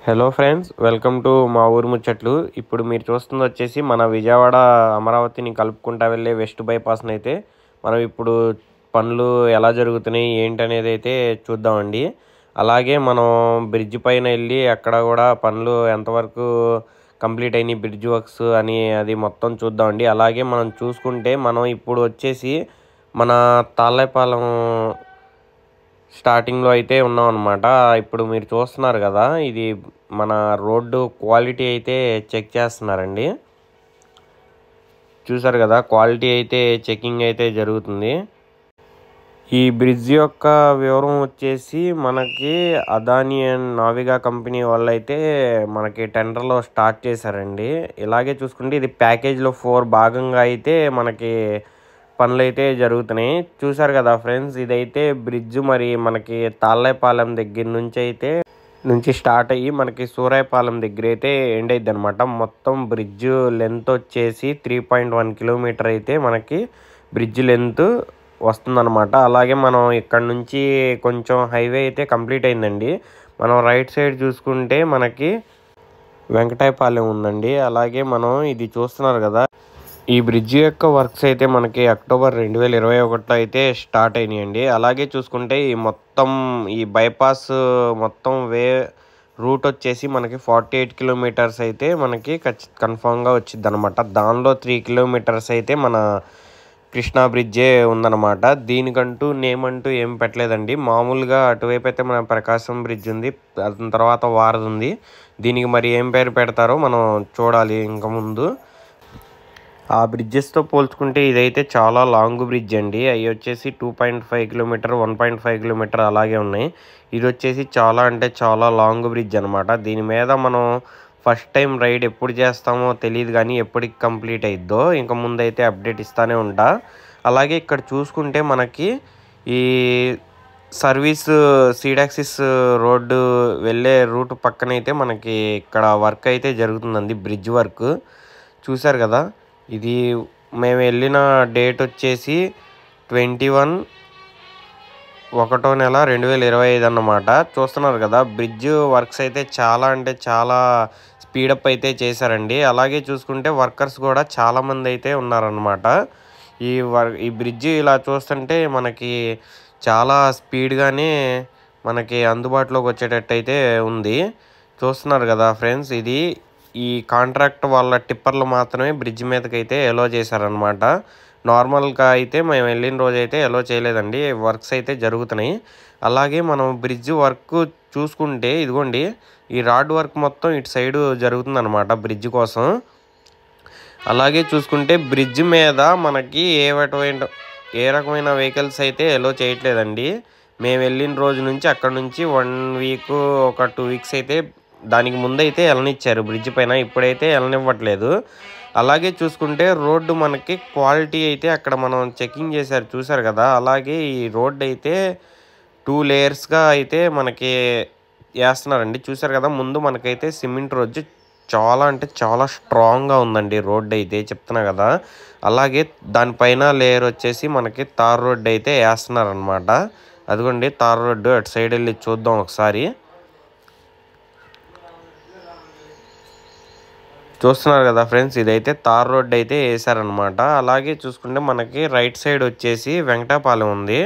Hello friends, welcome to మా ఊరు ముచ్చట్లు. ఇప్పుడు మీరు చూస్తుంది వచ్చేసి మన విజయవాడ అమరావతిని కలుపుకుంటా వెళ్ళే వెస్ట్ బైపాస్ని అయితే మనం ఇప్పుడు పనులు ఎలా జరుగుతున్నాయి ఏంటనేది అయితే చూద్దామండి. అలాగే మనం బ్రిడ్జ్ పైన వెళ్ళి అక్కడ కూడా పనులు ఎంతవరకు కంప్లీట్ అయినాయి, బ్రిడ్జ్ వర్క్స్ అని అది మొత్తం చూద్దామండి. అలాగే మనం చూసుకుంటే మనం ఇప్పుడు వచ్చేసి మన తాళ్ళపాలెం స్టార్టింగ్లో అయితే ఉన్నాం అనమాట. ఇప్పుడు మీరు చూస్తున్నారు కదా, ఇది మన రోడ్డు క్వాలిటీ అయితే చెక్ చేస్తున్నారండి. చూసారు కదా, క్వాలిటీ అయితే చెకింగ్ అయితే జరుగుతుంది. ఈ బ్రిడ్జ్ యొక్క వివరం వచ్చేసి మనకి అదాని అండ్ నావిగా కంపెనీ వాళ్ళు అయితే మనకి టెండర్లో స్టార్ట్ చేశారండి. ఇలాగే చూసుకుంటే ఇది ప్యాకేజ్లో 4 భాగంగా అయితే మనకి పనులు అయితే జరుగుతున్నాయి. చూసారు కదా ఫ్రెండ్స్, ఇదైతే బ్రిడ్జ్ మరి మనకి తాళ్ళపాలెం దగ్గర నుంచి స్టార్ట్ అయ్యి మనకి సూరాయపాలెం దగ్గర అయితే ఎండ్ అయిద్ది అనమాట. మొత్తం బ్రిడ్జ్ లెంత్ వచ్చేసి 3.1 కిలోమీటర్ అయితే మనకి బ్రిడ్జ్ లెంత్ వస్తుందన్నమాట. అలాగే మనం ఇక్కడ నుంచి కొంచెం హైవే అయితే కంప్లీట్ అయిందండి. మనం రైట్ సైడ్ చూసుకుంటే మనకి వెంకటాయపాలెం ఉందండి. అలాగే మనం ఇది చూస్తున్నారు కదా, ఈ బ్రిడ్జ్ యొక్క వర్క్స్ అయితే మనకి అక్టోబర్ 2021లో అయితే స్టార్ట్ అయినాయండి. అలాగే చూసుకుంటే ఈ బైపాస్ మొత్తం రూట్ వచ్చేసి మనకి 48 కిలోమీటర్స్ అయితే మనకి కన్ఫామ్గా వచ్చింది అనమాట. దానిలో 3 కిలోమీటర్స్ అయితే మన కృష్ణా బ్రిడ్జే ఉందన్నమాట. దీనికంటూ నేమ్ అంటూ ఏం పెట్టలేదండి. మామూలుగా అటువైపు అయితే మన ప్రకాశం బ్రిడ్జ్ ఉంది, దాని తర్వాత వారధి ఉంది. దీనికి మరి ఏం పేరు పెడతారో మనం చూడాలి ఇంకా ముందు. ఆ బ్రిడ్జెస్తో పోల్చుకుంటే ఇదైతే చాలా లాంగ్ బ్రిడ్జ్ అండి. అవి వచ్చేసి 2.5 కిలోమీటర్, 1.5 కిలోమీటర్ అలాగే ఉన్నాయి. ఇది వచ్చేసి చాలా అంటే చాలా లాంగ్ బ్రిడ్జ్ అనమాట. దీని మీద మనం ఫస్ట్ టైం రైడ్ ఎప్పుడు చేస్తామో తెలియదు, కానీ ఎప్పటికి కంప్లీట్ అయిద్దో ఇంకా ముందైతే అప్డేట్ ఇస్తూనే ఉంటా. అలాగే ఇక్కడ చూసుకుంటే మనకి ఈ సర్వీస్ సీడాక్సిస్ రోడ్డు వెళ్ళే రూట్ పక్కనైతే మనకి ఇక్కడ వర్క్ అయితే జరుగుతుందండి, బ్రిడ్జ్ వర్క్. చూశారు కదా, ఇది మేము వెళ్ళిన డేట్ వచ్చేసి 21/1/2025 అన్నమాట. చూస్తున్నారు కదా, బ్రిడ్జ్ వర్క్స్ అయితే చాలా అంటే చాలా స్పీడప్ అయితే చేశారండి. అలాగే చూసుకుంటే వర్కర్స్ కూడా చాలామంది అయితే ఉన్నారన్నమాట. ఈ బ్రిడ్జ్ ఇలా చూస్తుంటే మనకి చాలా స్పీడ్గానే మనకి అందుబాటులోకి వచ్చేటట్టు అయితే ఉంది. చూస్తున్నారు కదా ఫ్రెండ్స్, ఈ కాంట్రాక్ట్ వాళ్ళ టిప్పర్లు మాత్రమే బ్రిడ్జ్ మీదకి అయితే ఎలో చేశారనమాట. నార్మల్గా అయితే మేము వెళ్ళిన రోజు అయితే ఎలో చేయలేదండి. వర్క్స్ అయితే జరుగుతున్నాయి. అలాగే మనం బ్రిడ్జ్ వర్క్ చూసుకుంటే ఇదిగోండి, ఈ రాడ్ వర్క్ మొత్తం ఇటు సైడు జరుగుతుందన్నమాట బ్రిడ్జ్ కోసం. అలాగే చూసుకుంటే బ్రిడ్జ్ మీద మనకి ఏ రకమైన వెహికల్స్ అయితే ఎలో చేయట్లేదండి. మేము వెళ్ళిన రోజు నుంచి అక్కడ నుంచి 1 వీక్ ఒక 2 వీక్స్ అయితే దానికి ముందైతే వెళ్ళనిచ్చారు బ్రిడ్జ్ పైన, ఇప్పుడైతే వెళ్ళనివ్వట్లేదు. అలాగే చూసుకుంటే రోడ్డు మనకి క్వాలిటీ అయితే అక్కడ మనం చెకింగ్ చేశారు, చూసారు కదా. అలాగే ఈ రోడ్డు అయితే 2 లేయర్స్గా అయితే మనకి వేస్తున్నారండి. చూసారు కదా, ముందు మనకైతే సిమెంట్ రోడ్డు చాలా అంటే చాలా స్ట్రాంగ్గా ఉందండి రోడ్డు అయితే, చెప్తున్నా కదా. అలాగే దానిపైన లేయర్ వచ్చేసి మనకి తార్ రోడ్డు అయితే వేస్తున్నారనమాట. అదిగోండి తార్ రోడ్డు, అటు సైడ్ వెళ్ళి చూద్దాం ఒకసారి. చూస్తున్నారు కదా ఫ్రెండ్స్, ఇదైతే తార్ రోడ్డు అయితే వేసారనమాట. అలాగే చూసుకుంటే మనకి రైట్ సైడ్ వచ్చేసి వెంకటాయపాలెం ఉంది.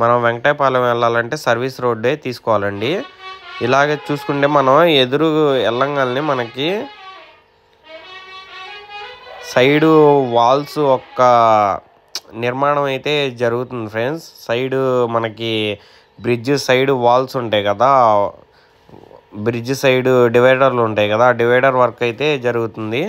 మనం వెంకటాయపాలెం వెళ్ళాలంటే సర్వీస్ రోడ్డే తీసుకోవాలండి. ఇలాగే చూసుకుంటే మనం ఎదురు వెళ్ళంగానే మనకి సైడు వాల్స్ ఒక్క నిర్మాణం అయితే జరుగుతుంది ఫ్రెండ్స్. సైడు మనకి బ్రిడ్జ్ సైడ్ వాల్స్ ఉంటాయి కదా, బ్రిడ్జ్ సైడ్ డివైడర్లు ఉంటాయి కదా, ఆ డివైడర్ వర్క్ అయితే జరుగుతుంది.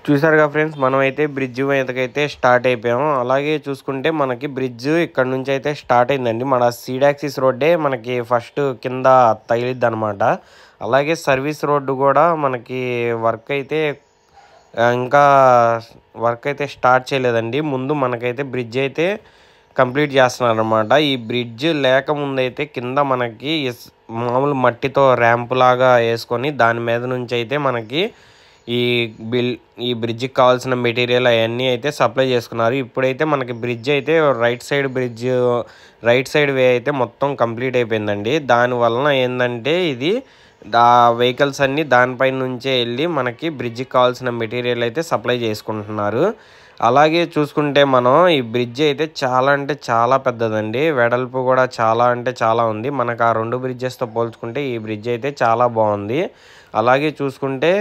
చూసారుగా ఫ్రెండ్స్, మనమైతే బ్రిడ్జ్ మీదకైతే స్టార్ట్ అయిపోయాము. అలాగే చూసుకుంటే మనకి బ్రిడ్జ్ ఇక్కడ నుంచి అయితే స్టార్ట్ అయిందండి. మన సీడాక్సిస్ రోడ్డే మనకి ఫస్ట్ కింద తగిలిద్ది అనమాట. అలాగే సర్వీస్ రోడ్డు కూడా మనకి ఇంకా వర్క్ అయితే స్టార్ట్ చేయలేదండి. ముందు మనకైతే బ్రిడ్జ్ అయితే కంప్లీట్ చేస్తున్నారు అనమాట. ఈ బ్రిడ్జ్ లేకముందైతే కింద మనకి మామూలు మట్టితో ర్యాంప్ లాగా వేసుకొని దాని మీద నుంచి అయితే మనకి ఈ బ్రిడ్జ్కి కావాల్సిన మెటీరియల్ అవన్నీ అయితే సప్లై చేసుకున్నారు. ఇప్పుడైతే మనకి బ్రిడ్జ్ అయితే రైట్ సైడ్ వే అయితే మొత్తం కంప్లీట్ అయిపోయిందండి. దానివలన ఏంటంటే వెహికల్స్ అన్నీ దానిపైన నుంచే వెళ్ళి మనకి బ్రిడ్జ్కి కావాల్సిన మెటీరియల్ అయితే సప్లై చేసుకుంటున్నారు. అలాగే చూసుకుంటే మనం ఈ బ్రిడ్జ్ అయితే చాలా అంటే చాలా పెద్దదండి. వెడల్పు కూడా చాలా అంటే చాలా ఉంది. మనకు ఆ 2 బ్రిడ్జెస్తో పోల్చుకుంటే ఈ బ్రిడ్జ్ అయితే చాలా బాగుంది. అలాగే చూసుకుంటే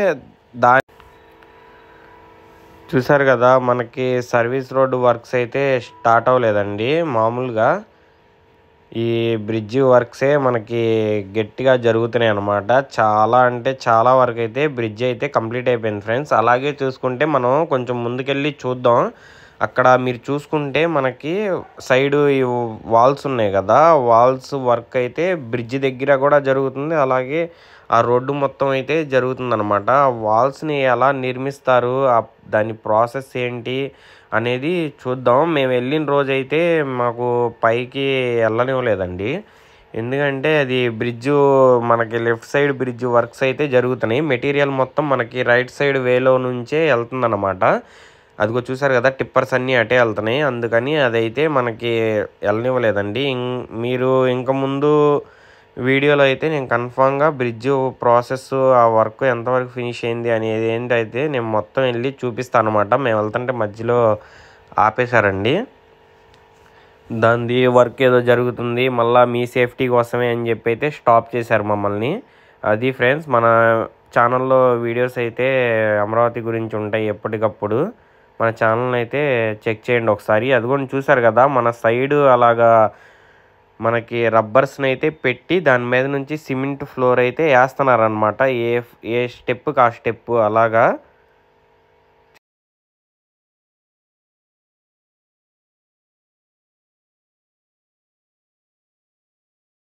చూసారు కదా, మనకి సర్వీస్ రోడ్డు వర్క్స్ అయితే స్టార్ట్ అవ్వలేదండి. మామూలుగా ఈ బ్రిడ్జ్ వర్క్సే మనకి గట్టిగా జరుగుతున్నాయి అన్నమాట. చాలా అంటే చాలా వరకు అయితే బ్రిడ్జ్ అయితే కంప్లీట్ అయిపోయింది ఫ్రెండ్స్. అలాగే చూసుకుంటే మనం కొంచెం ముందుకెళ్ళి చూద్దాం. అక్కడ మీరు చూసుకుంటే మనకి సైడు ఈ వాల్స్ ఉన్నాయి కదా, వాల్స్ వర్క్ అయితే బ్రిడ్జ్ దగ్గర కూడా జరుగుతుంది. అలాగే ఆ రోడ్డు మొత్తం అయితే జరుగుతుందన్నమాట. వాల్స్ని ఎలా నిర్మిస్తారు, దాని ప్రాసెస్ ఏంటి అనేది చూద్దాం. మేము వెళ్ళిన రోజైతే మాకు పైకి వెళ్ళనివ్వలేదండి. ఎందుకంటే అది మనకి లెఫ్ట్ సైడ్ బ్రిడ్జ్ వర్క్స్ అయితే జరుగుతున్నాయి. మెటీరియల్ మొత్తం మనకి రైట్ సైడ్ వేలో నుంచే వెళ్తుందన్నమాట. అదిగో చూసారు కదా, టిప్పర్స్ అన్నీ అటే వెళ్తున్నాయి. అందుకని అదైతే మనకి వెళ్ళనివ్వలేదండి. మీరు ఇంక ముందు వీడియోలో అయితే నేను కన్ఫామ్గా బ్రిడ్జ్ ప్రాసెస్ ఆ వర్క్ ఎంతవరకు ఫినిష్ అయింది అనేది ఏంటైతే నేను మొత్తం వెళ్ళి చూపిస్తాను అనమాట. మేము వెళ్తుంటే మధ్యలో ఆపేశారండి. దాని వర్క్ ఏదో జరుగుతుంది, మళ్ళీ మీ సేఫ్టీ కోసమే అని చెప్పి అయితే స్టాప్ చేశారు మమ్మల్ని. అది ఫ్రెండ్స్, మన ఛానల్లో వీడియోస్ అయితే అమరావతి గురించి ఉంటాయి ఎప్పటికప్పుడు. మన ఛానల్ని అయితే చెక్ చేయండి ఒకసారి. అది కూడా చూసారు కదా, మన సైడు అలాగా మనకి రబ్బర్స్ని అయితే పెట్టి దాని మీద నుంచి సిమెంట్ ఫ్లోర్ అయితే వేస్తున్నారనమాట. ఏ స్టెప్కి ఆ స్టెప్ అలాగా